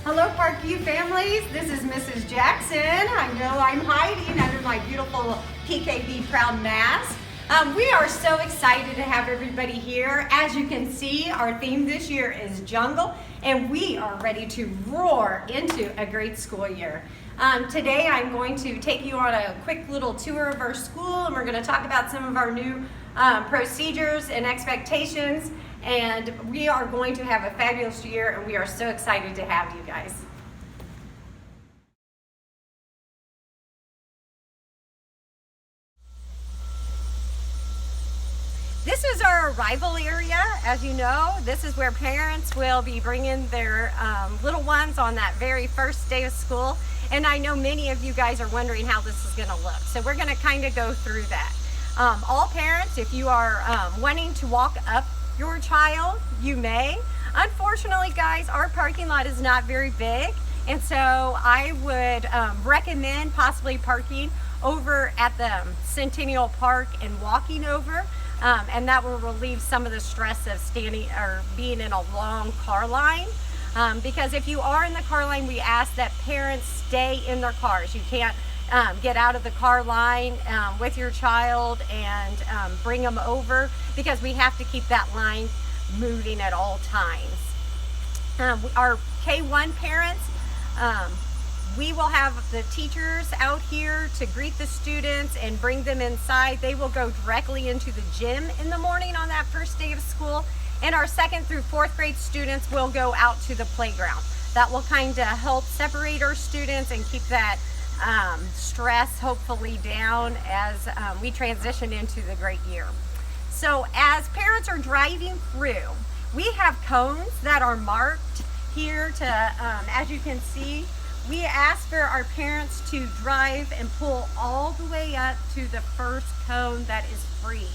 Hello Parkview families, this is Mrs. Jackson. I know I'm hiding under my beautiful PKB Proud mask. We are so excited to have everybody here. As you can see, our theme this year is jungle, and we are ready to roar into a great school year. Today I'm going to take you on a quick little tour of our school, and we're going to talk about some of our new procedures and expectations. And we are going to have a fabulous year, and we are so excited to have you guys. This is our arrival area. As you know, this is where parents will be bringing their little ones on that very first day of school. And I know many of you guys are wondering how this is going to look. So we're going to kind of go through that. All parents, if you are wanting to walk up your child, you may. Unfortunately, guys, our parking lot is not very big, and so I would recommend possibly parking over at the Centennial Park and walking over, and that will relieve some of the stress of standing or being in a long car line. Because if you are in the car line, we ask that parents stay in their cars. You can't get out of the car line with your child and bring them over, because we have to keep that line moving at all times. Our K1 parents, we will have the teachers out here to greet the students and bring them inside. They will go directly into the gym in the morning on that first day of school, and our 2nd through 4th grade students will go out to the playground. That will kind of help separate our students and keep that stress hopefully down as we transition into the great year. So as parents are driving through, we have cones that are marked here to, as you can see, we ask for our parents to drive and pull all the way up to the first cone that is free.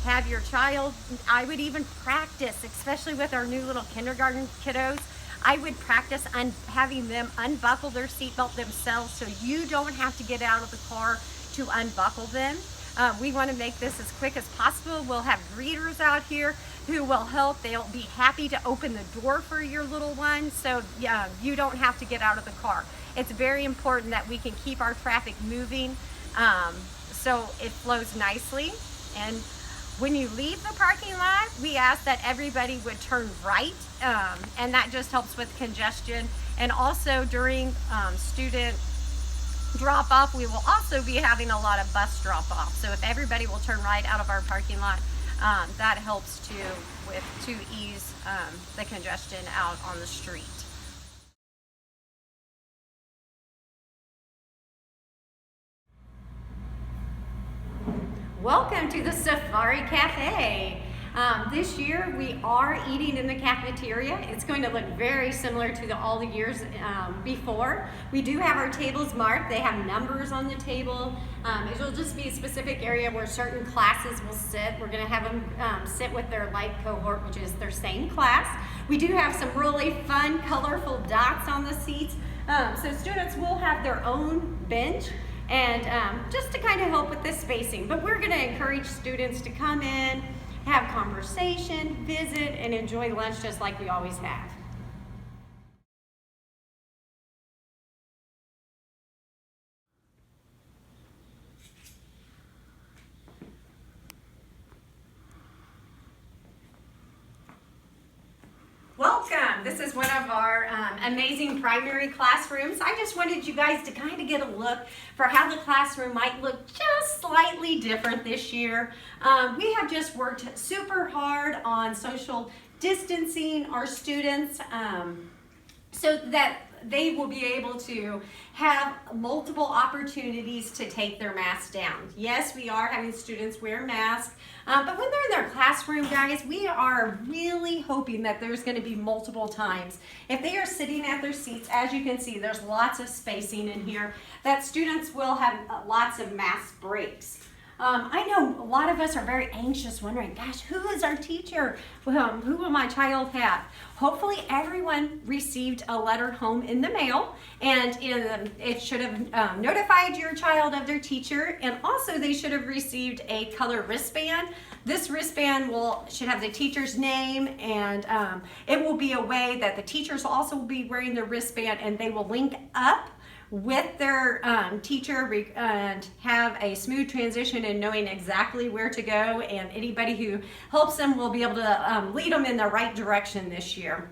Have your child, I would even practice, especially with our new little kindergarten kiddos, I would practice on having them unbuckle their seatbelt themselves, so you don't have to get out of the car to unbuckle them. We want to make this as quick as possible. We'll have greeters out here who will help. They'll be happy to open the door for your little one, so you don't have to get out of the car. It's very important that we can keep our traffic moving so it flows nicely. And when you leave the parking lot, we ask that everybody would turn right, and that just helps with congestion. And also during student drop-off, we will also be having a lot of bus drop-off. So if everybody will turn right out of our parking lot, that helps to ease the congestion out on the street. Welcome to the Safari Cafe. This year we are eating in the cafeteria. It's going to look very similar to all the years before. We do have our tables marked. They have numbers on the table. It'll just be a specific area where certain classes will sit. We're going to have them sit with their light cohort, which is their same class. We do have some really fun, colorful dots on the seats. So students will have their own bench, and just to kind of help with this spacing. But we're going to encourage students to come in, have conversation, visit, and enjoy lunch just like we always have. Welcome. This is one of our amazing primary classrooms. I just wanted you guys to kind of get a look for how the classroom might look just slightly different this year. We have just worked super hard on social distancing our students so that they will be able to have multiple opportunities to take their masks down. Yes, we are having students wear masks, but when they're in their classroom, guys, we are really hoping that there's going to be multiple times. If they are sitting at their seats, as you can see, there's lots of spacing in here, that students will have lots of mask breaks. I know a lot of us are very anxious, wondering, gosh, who is our teacher? Who will my child have? Hopefully everyone received a letter home in the mail, and it should have notified your child of their teacher, and also they should have received a color wristband This wristband should have the teacher's name, and it will be a way that the teachers also will be wearing their wristband, and they will link up with their teacher and have a smooth transition in knowing exactly where to go, and anybody who helps them will be able to lead them in the right direction this year.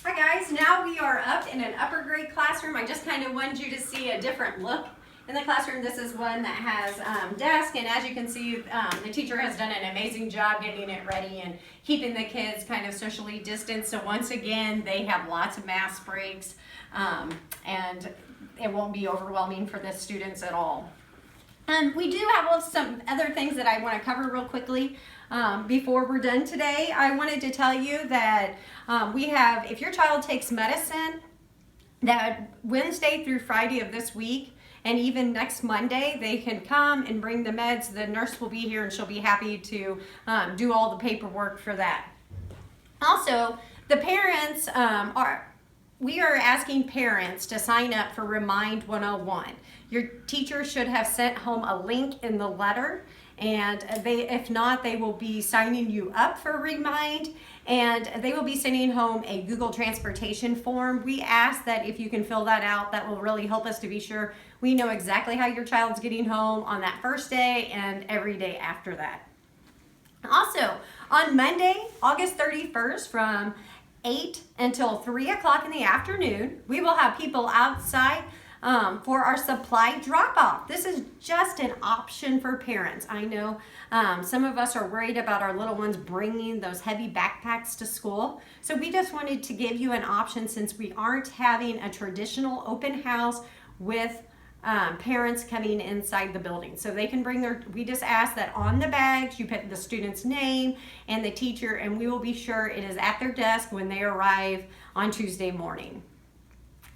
Hi guys, now we are up in an upper grade classroom. I just kind of wanted you to see a different look in the classroom. This is one that has desk, and as you can see, the teacher has done an amazing job getting it ready and keeping the kids kind of socially distanced. So once again, they have lots of mask breaks, and it won't be overwhelming for the students at all. We do have some other things that I want to cover real quickly before we're done today. I wanted to tell you that if your child takes medicine, that Wednesday through Friday of this week, and even next Monday, they can come and bring the meds. The nurse will be here, and she'll be happy to do all the paperwork for that. Also, the parents we are asking parents to sign up for Remind 101. Your teacher should have sent home a link in the letter, and if not, they will be signing you up for Remind, and they will be sending home a Google Transportation form. We ask that if you can fill that out, that will really help us to be sure we know exactly how your child's getting home on that first day and every day after that. Also, on Monday, August 31st, from 8 until 3 o'clock in the afternoon, we will have people outside for our supply drop-off. This is just an option for parents. I know some of us are worried about our little ones bringing those heavy backpacks to school. So we just wanted to give you an option, since we aren't having a traditional open house with parents coming inside the building. So they can bring we just ask that on the bags you put the student's name and the teacher, and we will be sure it is at their desk when they arrive on Tuesday morning.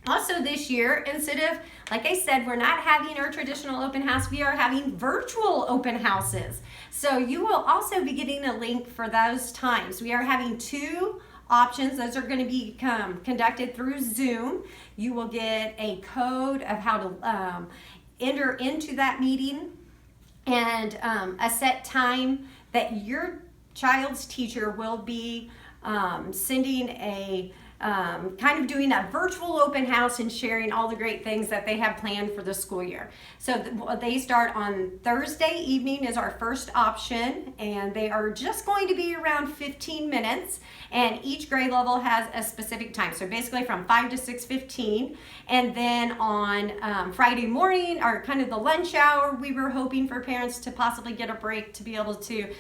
Also this year, instead of, like I said, we're not having our traditional open house, we are having virtual open houses. So you will also be getting a link for those times. We are having 2 options. Those are going to be conducted through Zoom. You will get a code of how to enter into that meeting, and a set time that your child's teacher will be sending a kind of doing a virtual open house and sharing all the great things that they have planned for the school year. So they start on Thursday evening is our first option, and they are just going to be around 15 minutes, and each grade level has a specific time. So basically from 5 to 6:15, and then on Friday morning, or kind of the lunch hour, we were hoping for parents to possibly get a break to be able to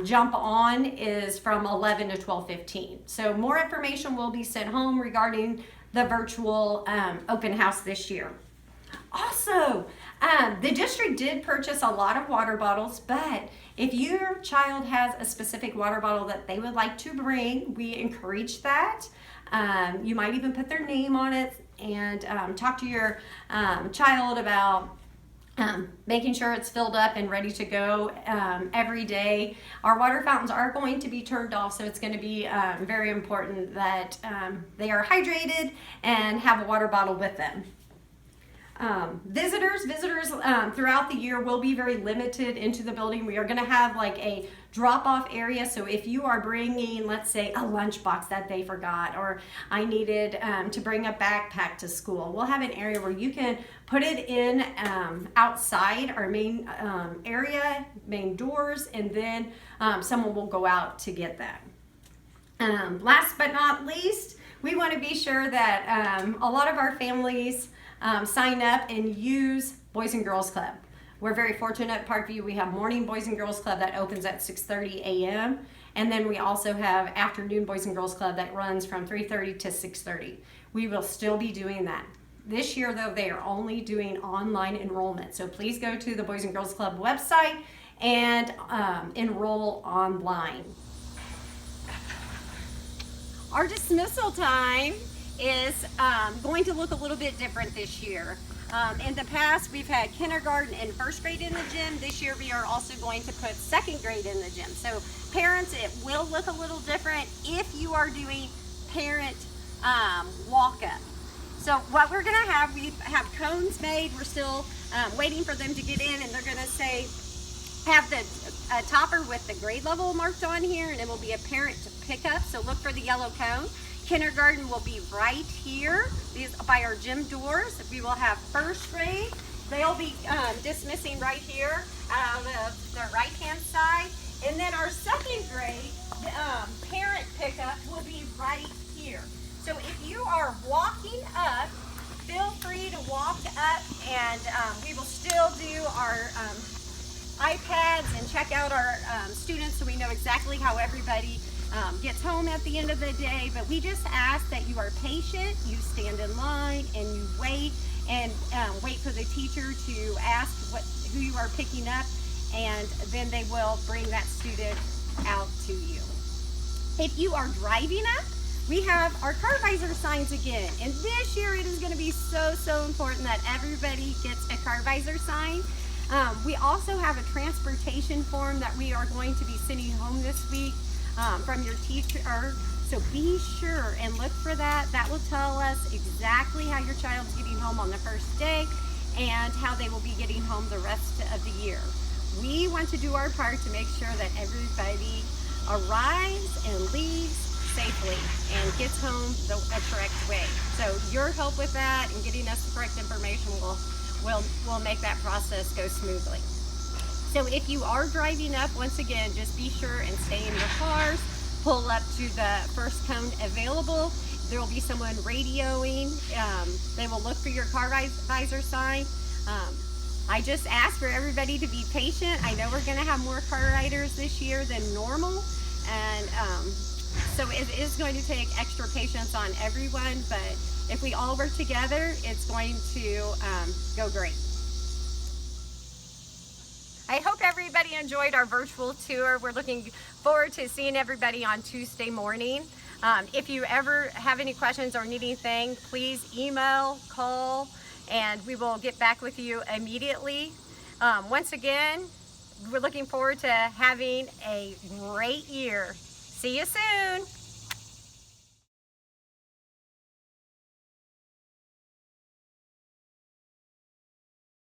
jump on, is from 11 to 12:15. So more information will be sent home regarding the virtual open house this year. Also, the district did purchase a lot of water bottles, but if your child has a specific water bottle that they would like to bring, we encourage that. You might even put their name on it and talk to your child about making sure it's filled up and ready to go every day. Our water fountains are going to be turned off, so it's going to be very important that they are hydrated and have a water bottle with them. Visitors throughout the year will be very limited into the building. We are going to have like a drop-off area, so if you are bringing, let's say, a lunchbox that they forgot, or I needed to bring a backpack to school, we'll have an area where you can put it in outside our main area, main doors, and then someone will go out to get that. Last but not least, we want to be sure that a lot of our families sign up and use Boys and Girls Club. We're very fortunate at Parkview. We have morning Boys and Girls Club that opens at 6:30 a.m. And then we also have afternoon Boys and Girls Club that runs from 3:30 to 6:30. We will still be doing that. This year, though, they are only doing online enrollment. So please go to the Boys and Girls Club website and enroll online. Our dismissal time is going to look a little bit different this year. In the past, we've had kindergarten and first grade in the gym. This year, we are also going to put second grade in the gym. So parents, it will look a little different if you are doing parent walk up. So what we're gonna have, we have cones made. We're still waiting for them to get in, and they're gonna say, have the topper with the grade level marked on here, and it will be a parent to pick up. So look for the yellow cone. Kindergarten will be right here, these by our gym doors. We will have first grade. They'll be dismissing right here out of the right-hand side. And then our second grade parent pickup will be right here. So if you are walking up, feel free to walk up, and we will still do our iPads and check out our students so we know exactly how everybody gets home at the end of the day. But we just ask that you are patient, you stand in line, and you wait, and wait for the teacher to ask who you are picking up, and then they will bring that student out to you. If you are driving up, we have our car visor signs again, and this year it is going to be so important that everybody gets a car visor sign. We also have a transportation form that we are going to be sending home this week from your teacher, so be sure and look for that. That will tell us exactly how your child's getting home on the first day and how they will be getting home the rest of the year. We want to do our part to make sure that everybody arrives and leaves safely and gets home the correct way. So your help with that and getting us the correct information will make that process go smoothly. So if you are driving up, once again, just be sure and stay in your cars, pull up to the first cone available. There will be someone radioing. They will look for your car visor sign. I just ask for everybody to be patient. I know we're gonna have more car riders this year than normal, and so it is going to take extra patience on everyone, but if we all work together, it's going to go great. I hope everybody enjoyed our virtual tour. We're looking forward to seeing everybody on Tuesday morning. If you ever have any questions or need anything, please email, call, and we will get back with you immediately. Once again, we're looking forward to having a great year. See you soon.